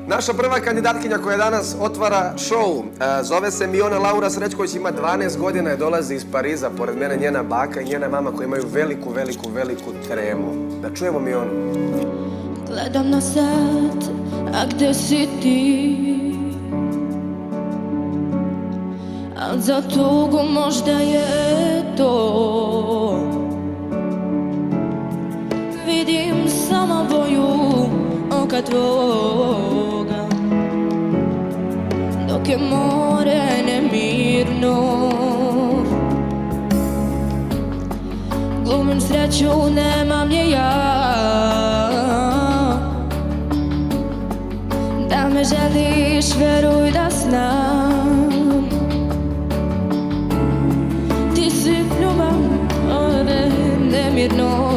Naša prva kandidatkinja koja danas otvara show zove se Miona Laura Srećković, ima 12 godina i dolazi iz Pariza. Pored mene njena baka i njena mama koji imaju veliku tremu. Da čujemo Mionu. Gledam na sat, a gde si ti? Al za tugu možda je to. Vidim samo boju oka tvoga, dok je more nemirno. Glumim sreću, nemam je ja. Da me želiš, veruj da znam. Ti si ljubav, more nemirno.